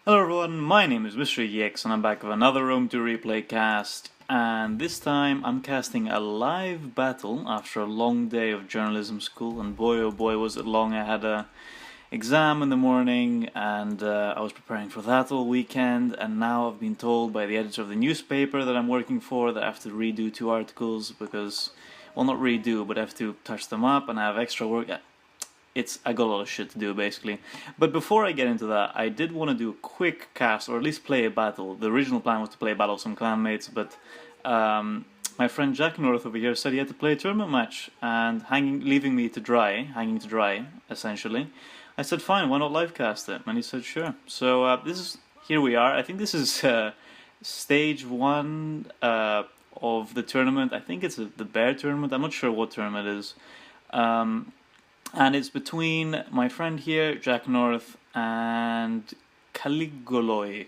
Hello everyone, my name is Mr. EX and I'm back with another Rome to Replay cast, and this time I'm casting a live battle after a long day of journalism school, and boy oh boy was it long. I had a exam in the morning and I was preparing for that all weekend, and now I've been told by the editor of the newspaper that I'm working for that I have to redo 2 articles because, well, not redo, but I have to touch them up and I have extra work. I got a lot of shit to do, basically. But before I get into that, I did want to do a quick cast, or at least play a battle. The original plan was to play a battle with some clanmates, but my friend Jacknorth over here said he had to play a tournament match, and leaving me to dry, hanging to dry, essentially. I said, fine, why not live cast it? And he said, sure. So here we are. I think this is stage 1 of the tournament. I think it's the bear tournament. I'm not sure what tournament it is. And it's between my friend here, Jacknorth, and Caliguloi.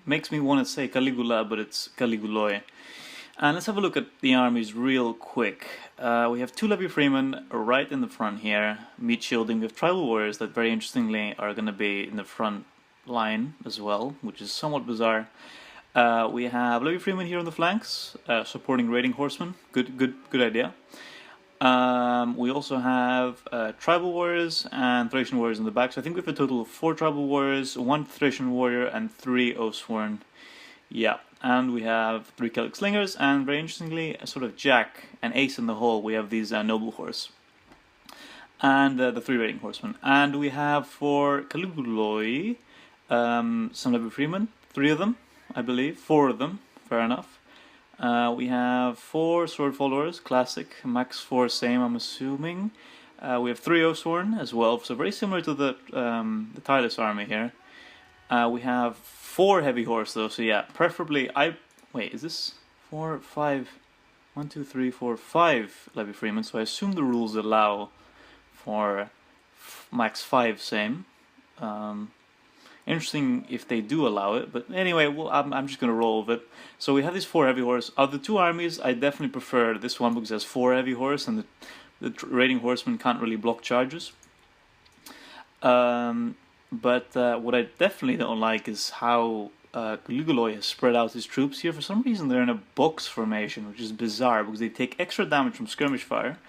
Makes me want to say Caligula, but it's Caliguloi. And let's have a look at the armies real quick. We have 2 Levy Freemen right in the front here, meat shielding with tribal warriors that very interestingly are going to be in the front line as well, which is somewhat bizarre. We have Levy Freemen here on the flanks, supporting raiding horsemen. Good idea. We also have tribal warriors and Thracian warriors in the back, so I think we have a total of 4 tribal warriors, 1 Thracian warrior, and 3 Oathsworn. Yeah, and we have 3 Celtic slingers, and very interestingly, a sort of jack and ace in the hole, we have these noble horse. And the 3 raiding horsemen. And we have for Caliguloi some Levy Freemen, 3 of them, I believe, 4 of them, fair enough. We have 4 sword followers, classic, max 4 same, I'm assuming. We have 3 Oathsworn as well, so very similar to the Tireless army here. We have 4 heavy horse though, so yeah, preferably wait, is this 4, 5, 1, 2, 3, 4, 5 Levy Freemen, so I assume the rules allow for max 5 same. Interesting if they do allow it, but anyway, well, I'm just going to roll with it. So we have these 4 heavy horse. Of the 2 armies, I definitely prefer this one because it has 4 heavy horse, and the raiding horsemen can't really block charges. But what I definitely don't like is how Caliguloi has spread out his troops here. For some reason, they're in a box formation, which is bizarre because they take extra damage from skirmish fire,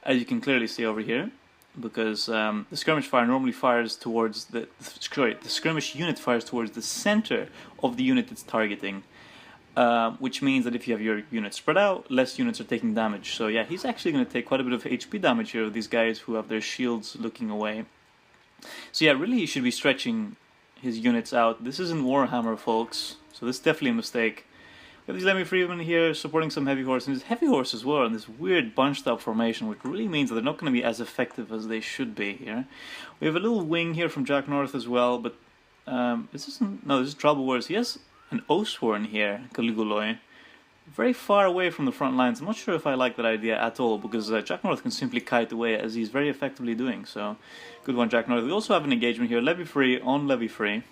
as you can clearly see over here. Because the skirmish fire normally fires towards the skirmish unit fires towards the center of the unit it's targeting, which means that if you have your unit spread out, less units are taking damage. So yeah, he's actually going to take quite a bit of HP damage here with these guys who have their shields looking away. So yeah, really he should be stretching his units out. This isn't Warhammer, folks, so this is definitely a mistake. We have these Levy Freemen here supporting some heavy horse, and this heavy horse as well in this weird bunched up formation, which really means that they're not going to be as effective as they should be here. We have a little wing here from Jacknorth as well, but this is Tribal Warriors. He has an Oathsworn here, Caliguloi, very far away from the front lines. I'm not sure if I like that idea at all, because Jacknorth can simply kite away, as he's very effectively doing, so good one, Jacknorth. We also have an engagement here, Levy Free on Levy Free.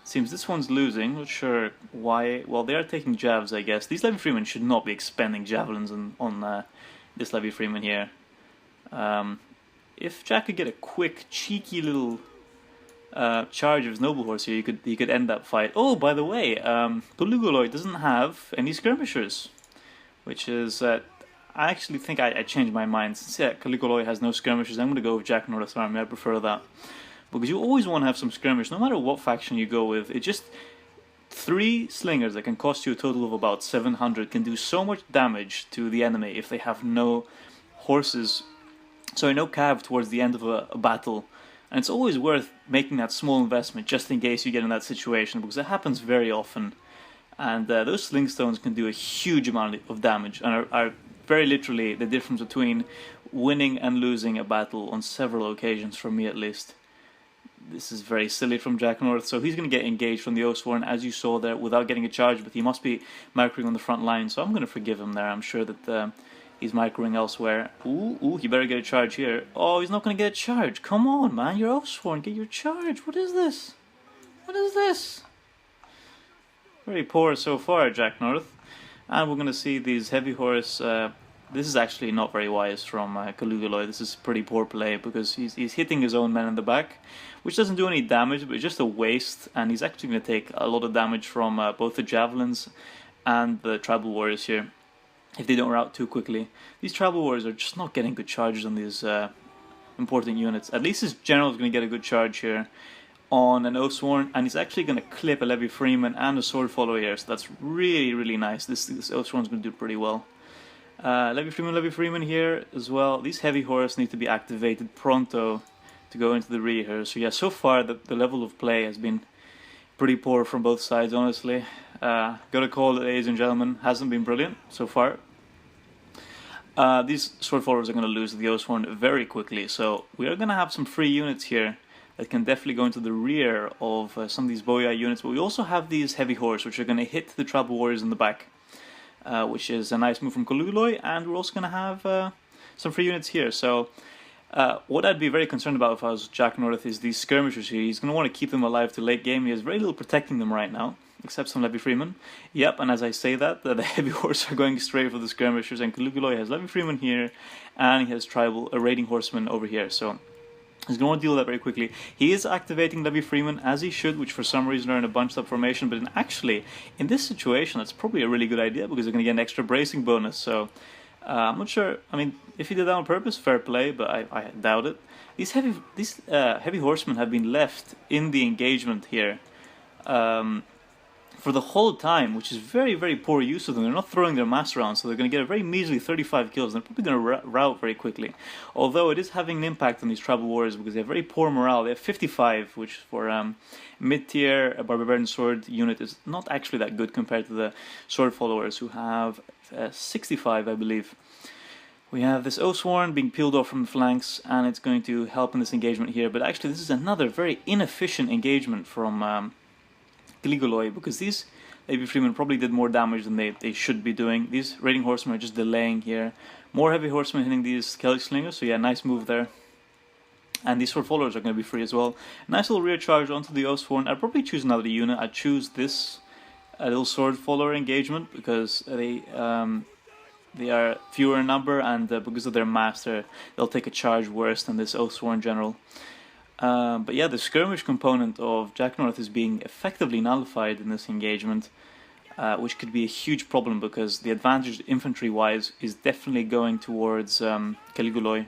Seems this one's losing, not sure why. Well, they are taking jabs, I guess. These Levy Freemen should not be expending javelins on this Levy Freeman here. If Jack could get a quick, cheeky little charge of his noble horse here, he could end that fight. Oh, by the way, Caliguloi doesn't have any skirmishers, which is I actually think I changed my mind. Since Caliguloi has no skirmishers, I'm going to go with Jacknorth's army. I prefer that. Because you always want to have some skirmish, no matter what faction you go with. It just 3 slingers that can cost you a total of about 700 can do so much damage to the enemy if they have no horses, sorry, no cav towards the end of a battle. And it's always worth making that small investment just in case you get in that situation, because it happens very often. And those sling stones can do a huge amount of damage and are very literally the difference between winning and losing a battle on several occasions, for me at least. This is very silly from Jacknorth, so he's going to get engaged from the Oathsworn, as you saw there, without getting a charge, but he must be microing on the front line, so I'm going to forgive him there. I'm sure that he's microing elsewhere. Ooh, he better get a charge here. Oh, he's not going to get a charge. Come on, man, you're Oathsworn, get your charge. What is this? What is this? Very poor so far, Jacknorth. And we're going to see these heavy horse this is actually not very wise from Caliguloi. This is pretty poor play because he's hitting his own men in the back, which doesn't do any damage, but it's just a waste, and he's actually going to take a lot of damage from both the javelins and the tribal warriors here if they don't rout too quickly. These tribal warriors are just not getting good charges on these important units. At least his general is going to get a good charge here on an Oathsworn, and he's actually going to clip a Levy Freeman and a Sword Follower here, so that's really, really nice. This Oathsworn's going to do pretty well. Levy Freeman here as well. These heavy horse need to be activated pronto to go into the rear here. So yeah, so far the level of play has been pretty poor from both sides, honestly. Gotta call it, ladies and gentlemen, hasn't been brilliant so far. These Sword Followers are going to lose the Oathsworn very quickly, so we are going to have some free units here that can definitely go into the rear of some of these Boya units, but we also have these heavy horse which are going to hit the tribal warriors in the back, which is a nice move from Caliguloi, and we're also going to have some free units here. So what I'd be very concerned about if I was Jacknorth is these skirmishers here. He's going to want to keep them alive to late game. He has very little protecting them right now, except some Levy Freeman. Yep, and as I say that, the heavy horse are going straight for the skirmishers, and Caliguloi has Levy Freeman here, and he has tribal raiding horsemen over here. So he's going to want to deal with that very quickly. He is activating Levy Freeman as he should, which for some reason are in a bunched up formation, but actually, in this situation, that's probably a really good idea because they're going to get an extra bracing bonus. So I'm not sure. I mean, if he did that on purpose, fair play, but I doubt it. These heavy horsemen have been left in the engagement here for the whole time, which is very, very poor use of them. They're not throwing their mass around, so they're going to get a very measly 35 kills. They're probably going to rout very quickly. Although it is having an impact on these tribal warriors because they have very poor morale. They have 55, which for mid-tier a barbarian sword unit is not actually that good compared to the sword followers who have 65, I believe. We have this Oathsworn being peeled off from the flanks, and it's going to help in this engagement here. But actually, this is another very inefficient engagement from Caliguloi, because these Levy Freemen probably did more damage than they should be doing. These raiding horsemen are just delaying here. More heavy horsemen hitting these Celtic slingers, so yeah, nice move there. And these sword followers are going to be free as well. Nice little rear charge onto the Oathsworn. I'd probably choose another unit. I'd choose this little sword follower engagement because they are fewer in number, and because of their master, they'll take a charge worse than this Oathsworn general. But yeah, the skirmish component of Jacknorth is being effectively nullified in this engagement, which could be a huge problem because the advantage infantry-wise is definitely going towards Caliguloi.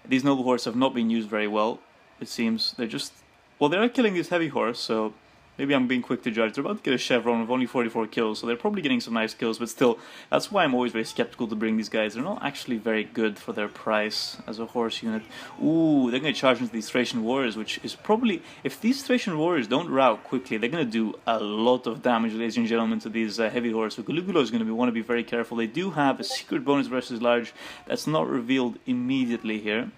These noble horse have not been used very well, it seems. They're just... well, they are killing this heavy horse, so maybe I'm being quick to judge. They're about to get a chevron with only 44 kills, so they're probably getting some nice kills, but still, that's why I'm always very skeptical to bring these guys. They're not actually very good for their price as a horse unit. Ooh, they're going to charge into these Thracian warriors, which is probably... if these Thracian warriors don't rout quickly, they're going to do a lot of damage, ladies and gentlemen, to these heavy horses. So Caliguloi is going to want to be very careful. They do have a secret bonus versus large that's not revealed immediately here.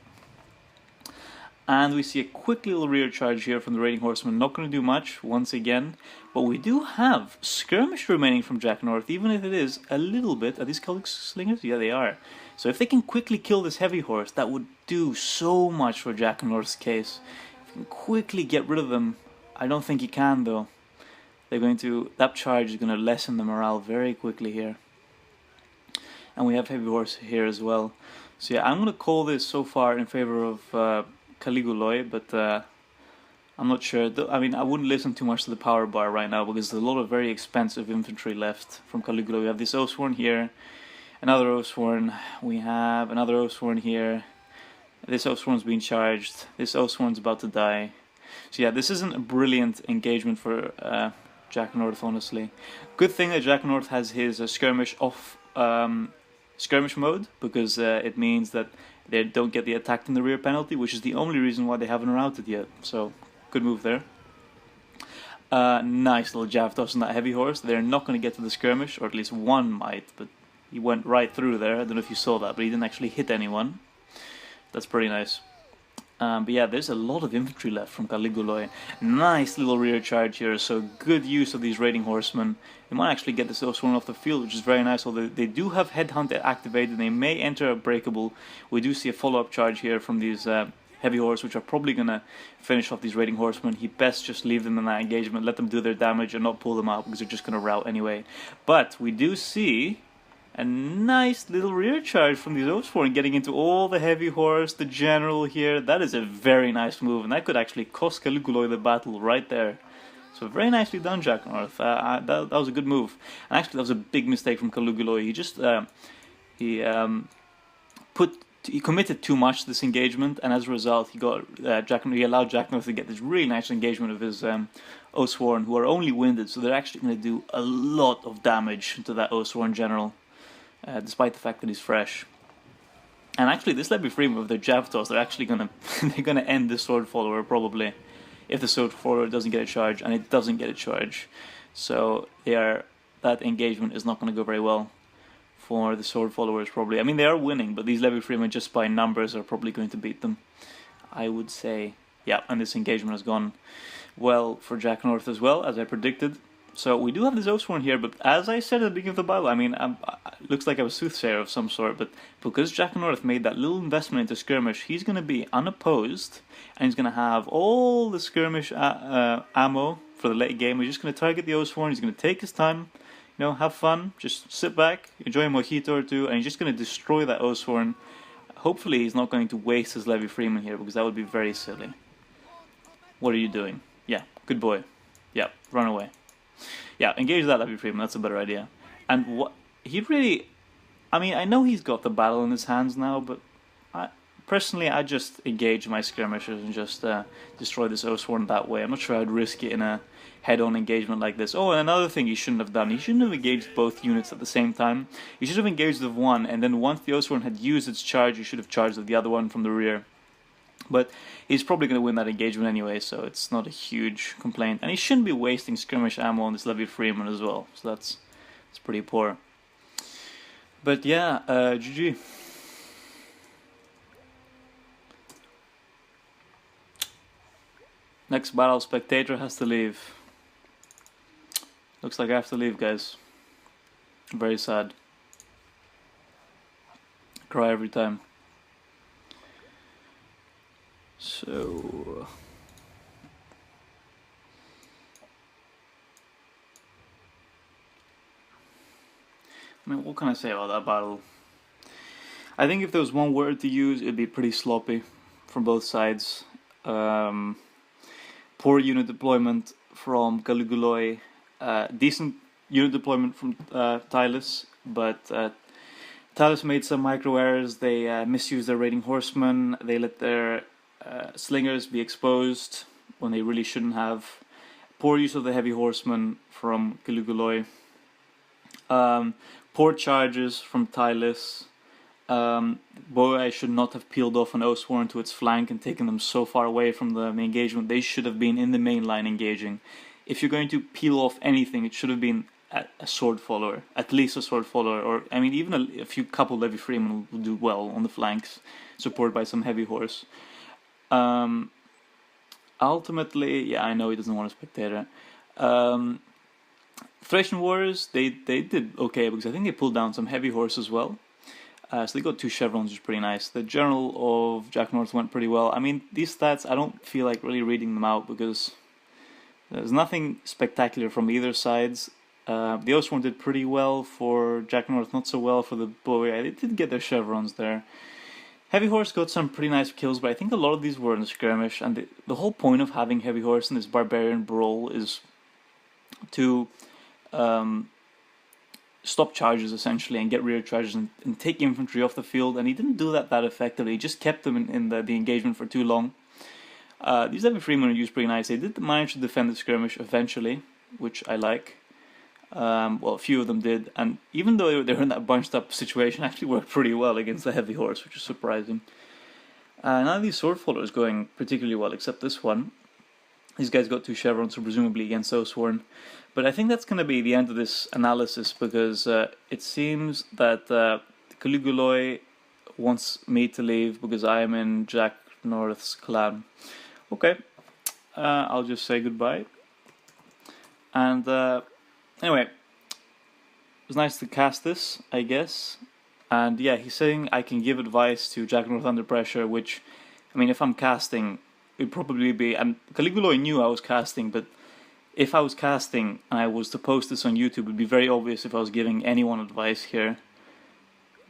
And we see a quick little rear charge here from the raiding horsemen. Not going to do much, once again. But we do have skirmish remaining from Jacknorth, even if it is a little bit. Are these Celtic slingers? Yeah, they are. So if they can quickly kill this heavy horse, that would do so much for Jacknorth's case. If you can quickly get rid of them. I don't think you can, though. They're going to... that charge is going to lessen the morale very quickly here. And we have heavy horse here as well. So yeah, I'm going to call this so far in favor of... Caliguloi, but I'm not sure. I mean, I wouldn't listen too much to the power bar right now because there's a lot of very expensive infantry left from Caliguloi. We have this Oathsworn here, another Oathsworn, we have another Oathsworn here, this Oathsworn's being charged, this Oathsworn's about to die. So yeah, this isn't a brilliant engagement for Jacknorth, honestly. Good thing that Jacknorth has his skirmish off skirmish mode, because it means that they don't get the attacked in the rear penalty, which is the only reason why they haven't routed yet. So, good move there. Nice little jav toss on that heavy horse. They're not going to get to the skirmish, or at least one might, but he went right through there. I don't know if you saw that, but he didn't actually hit anyone. That's pretty nice. But yeah, there's a lot of infantry left from Caliguloi. Nice little rear charge here, so good use of these raiding horsemen. They might actually get this Oathsworn off the field, which is very nice, although they do have Headhunt activated. They may enter a breakable. We do see a follow-up charge here from these heavy horse, which are probably going to finish off these raiding horsemen. He best just leave them in that engagement, let them do their damage and not pull them out, because they're just going to rout anyway. But we do see a nice little rear charge from these Oathsworn, getting into all the heavy horse, the general here. That is a very nice move, and that could actually cost Caliguloi the battle right there. So very nicely done, Jacknorth. That was a good move. And actually, that was a big mistake from Caliguloi. He just he committed too much to this engagement, and as a result, he allowed Jacknorth to get this really nice engagement of his Oathsworn, who are only winded, so they're actually going to do a lot of damage to that Oathsworn general, despite the fact that he's fresh. And actually, this Levy Freeman with their Jav Toss, they're actually gonna end this Sword Follower probably, if the Sword Follower doesn't get a charge, and it doesn't get a charge. So that engagement is not going to go very well for the Sword Followers probably. I mean, they are winning, but these Levy Freemen just by numbers are probably going to beat them, I would say. Yeah, and this engagement has gone well for Jacknorth as well, as I predicted. So we do have this Oathsworn here, but as I said at the beginning of the battle, I mean, it looks like I was a soothsayer of some sort, but because Jacknorth made that little investment into skirmish, he's going to be unopposed, and he's going to have all the skirmish ammo for the late game. He's just going to target the Oathsworn, he's going to take his time, you know, have fun, just sit back, enjoy a mojito or two, and he's just going to destroy that Oathsworn. Hopefully he's not going to waste his Levy Freeman here, because that would be very silly. What are you doing? Yeah, good boy. Yeah, run away. Yeah, engage that Levy Freeman, that's a better idea. And what he really... I mean, I know he's got the battle in his hands now, but personally I just engage my skirmishers and just destroy this Oathsworn that way. I'm not sure I'd risk it in a head-on engagement like this. Oh, and another thing he shouldn't have done, he shouldn't have engaged both units at the same time. He should have engaged with one, and then once the Oathsworn had used its charge, he should have charged with the other one from the rear. But he's probably going to win that engagement anyway, so it's not a huge complaint. And he shouldn't be wasting skirmish ammo on this Levy Freeman as well, so that's pretty poor. But yeah, GG. Next battle, Spectator has to leave. Looks like I have to leave, guys. Very sad. Cry every time. So... I mean, what can I say about that battle? I think if there was one word to use, it'd be pretty sloppy from both sides. Poor unit deployment from Caliguloi, decent unit deployment from Tylus, but Tylus made some micro errors. They misused their raiding horsemen, they let their slingers be exposed when they really shouldn't have. Poor use of the heavy horsemen from Caliguloi. Poor charges from Tylus. Boei should not have peeled off an Oathsworn to its flank and taken them so far away from the engagement. They should have been in the main line engaging. If you're going to peel off anything, it should have been a sword follower, at least a sword follower, or I mean even a couple Levy Freemen will do well on the flanks, supported by some heavy horse. Ultimately, yeah, I know he doesn't want a spectator. Thracian Warriors, they did okay, because I think they pulled down some heavy horse as well. So they got 2 chevrons, which is pretty nice. The General of Jacknorth went pretty well. I mean, these stats, I don't feel like really reading them out, because there's nothing spectacular from either sides. The Oathsworn did pretty well for Jacknorth, not so well for the Boei. They did get their chevrons there. Heavy Horse got some pretty nice kills, but I think a lot of these were in the skirmish, and the whole point of having Heavy Horse in this Barbarian brawl is to stop charges essentially and get rear charges and take infantry off the field, and he didn't do that effectively. He just kept them in the engagement for too long. These Levy Freemen are used pretty nice. They did manage to defend the skirmish eventually, which I like. Well, a few of them did, and even though they were in that bunched up situation, actually worked pretty well against the Heavy Horse, which is surprising. None of these sword followers going particularly well, except this one. These guys got 2 chevrons, so presumably against Oathsworn. But I think that's going to be the end of this analysis, because it seems that Caliguloi wants me to leave because I am in Jacknorth's clan. Okay, I'll just say goodbye. And anyway, it was nice to cast this, I guess. And yeah, he's saying I can give advice to Jacknorth under pressure, which, I mean, if I'm casting, it'd probably be, and Caliguloi knew I was casting, but if I was casting and I was to post this on YouTube, it'd be very obvious if I was giving anyone advice here.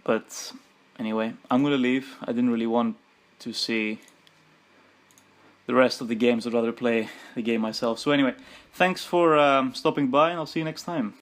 But anyway, I'm gonna leave. I didn't really want to see the rest of the games. I'd rather play the game myself. So anyway, thanks for stopping by, and I'll see you next time.